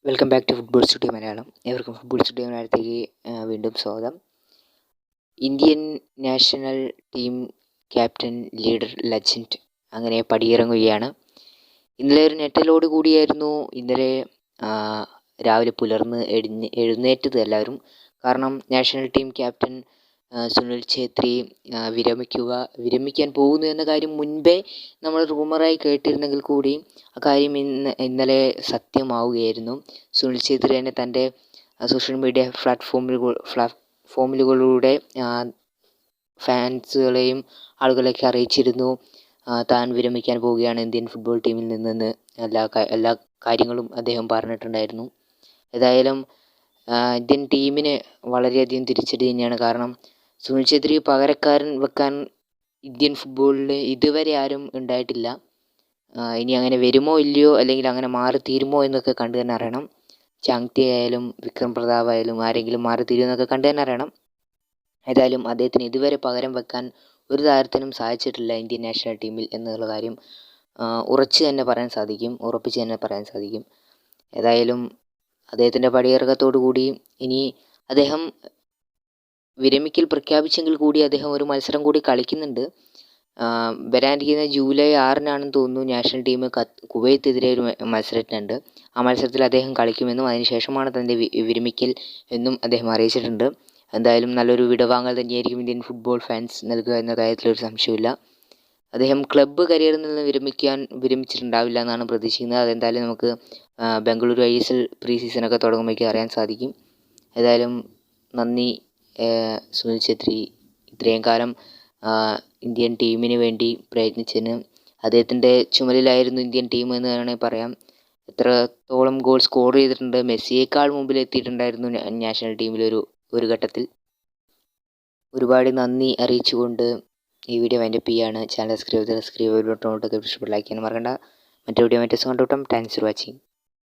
Welcome back to football studio Malayalam. ഏവർക്കും football studio മലയാളത്തേക്ക് വീണ്ടും സ്വാഗതം. Indian national team captain, leader, legend അങ്ങനെ പടിയിറങ്ങുകയാണ്. ഇന്നലെ ഒരു ഞെട്ടലോട് കൂടിയായിരുന്നു ഇന്നലെ രാവിലെ പുലർന്ന് എഴുന്നേറ്റത് എല്ലാവരും. കാരണം national team captain Sunil Chhetri വിരമിക്കാൻ പോകുന്നു എന്ന കാര്യം മുൻപേ നമ്മൾ റൂമറായി കേട്ടിരുന്നെങ്കിൽ കൂടി ആ കാര്യം ഇന്നലെ സത്യമാവുകയായിരുന്നു. സുനിൽ ഛേത്രി തന്നെ തൻ്റെ സോഷ്യൽ മീഡിയ പ്ലാറ്റ്ഫോമിലൂടെ ഫാൻസുകളെയും ആളുകളെയൊക്കെ അറിയിച്ചിരുന്നു താൻ വിരമിക്കാൻ പോവുകയാണ് ഇന്ത്യൻ ഫുട്ബോൾ ടീമിൽ നിന്നെന്ന്. എല്ലാ കാര്യങ്ങളും അദ്ദേഹം പറഞ്ഞിട്ടുണ്ടായിരുന്നു. ഏതായാലും ഇന്ത്യൻ ടീമിന് വളരെയധികം തിരിച്ചടി തന്നെയാണ്. കാരണം സുനിൽ ഛേത്രി പകരക്കാരൻ വെക്കാൻ ഇന്ത്യൻ ഫുട്ബോളിൽ ഇതുവരെ ആരും ഉണ്ടായിട്ടില്ല. ഇനി അങ്ങനെ വരുമോ ഇല്ലയോ, അല്ലെങ്കിൽ അങ്ങനെ മാറി തീരുമോ എന്നൊക്കെ കണ്ടു തന്നെ അറിയണം. ചാങ്തി ആയാലും വിക്രം പ്രതാപ് ആയാലും ആരെങ്കിലും മാറി തീരുമെന്നൊക്കെ കണ്ടു തന്നെ അറിയണം. ഏതായാലും അദ്ദേഹത്തിന് ഇതുവരെ പകരം വെക്കാൻ ഒരു താരത്തിനും സാധിച്ചിട്ടില്ല ഇന്ത്യൻ നാഷണൽ ടീമിൽ എന്നുള്ള കാര്യം ഉറപ്പിച്ച് തന്നെ പറയാൻ സാധിക്കും. ഏതായാലും അദ്ദേഹത്തിൻ്റെ പടിയിറക്കത്തോടു കൂടി ഇനി അദ്ദേഹം വിരമിക്കൽ പ്രഖ്യാപിച്ചെങ്കിൽ കൂടി അദ്ദേഹം ഒരു മത്സരം കൂടി കളിക്കുന്നുണ്ട്. വരാനിരിക്കുന്ന ജൂലൈ 6-നാണെന്ന് തോന്നുന്നു നാഷണൽ ടീം കുവൈത്തിനെതിരെ ഒരു മത്സരത്തിനുണ്ട്. ആ മത്സരത്തിൽ അദ്ദേഹം കളിക്കുമെന്നും അതിനുശേഷമാണ് തൻ്റെ വിരമിക്കൽ എന്നും അദ്ദേഹം അറിയിച്ചിട്ടുണ്ട്. എന്തായാലും നല്ലൊരു വിടവാങ്ങൽ തന്നെയായിരിക്കും ഇന്ത്യൻ ഫുട്ബോൾ ഫാൻസ് നൽകുക എന്ന കാര്യത്തിലൊരു സംശയമില്ല. അദ്ദേഹം ക്ലബ്ബ് കരിയറിൽ നിന്ന് വിരമിച്ചിട്ടുണ്ടാവില്ല എന്നാണ് പ്രതീക്ഷിക്കുന്നത്. അതെന്തായാലും നമുക്ക് ബംഗളൂരു ISL പ്രീ സീസണൊക്കെ തുടങ്ങുമ്പോഴേക്കും അറിയാൻ സാധിക്കും. ഏതായാലും നന്ദി സുനിൽ ഛേത്രി, ഇത്രയും കാലം ഇന്ത്യൻ ടീമിന് വേണ്ടി പ്രയത്നിച്ചതിന്. അദ്ദേഹത്തിൻ്റെ ചുമലിലായിരുന്നു ഇന്ത്യൻ ടീം എന്ന് വേണമെങ്കിൽ പറയാം. എത്രത്തോളം ഗോൾ സ്കോർ ചെയ്തിട്ടുണ്ട്, മെസ്സിയേക്കാൾ മുമ്പിൽ എത്തിയിട്ടുണ്ടായിരുന്നു നാഷണൽ ടീമിൽ ഒരു ഘട്ടത്തിൽ. ഒരുപാട് നന്ദി അറിയിച്ചുകൊണ്ട് ഈ വീഡിയോ വൈൻഡപ്പ് ചെയ്യാണ്. ചാനൽ സബ്സ്ക്രൈബ് ഇഷ്ടപ്പെട്ട ലൈക്ക് ചെയ്യാൻ മറക്കണ്ട. മറ്റു വീഡിയോ കണ്ടുകൂട്ടാം. Thanks for watching.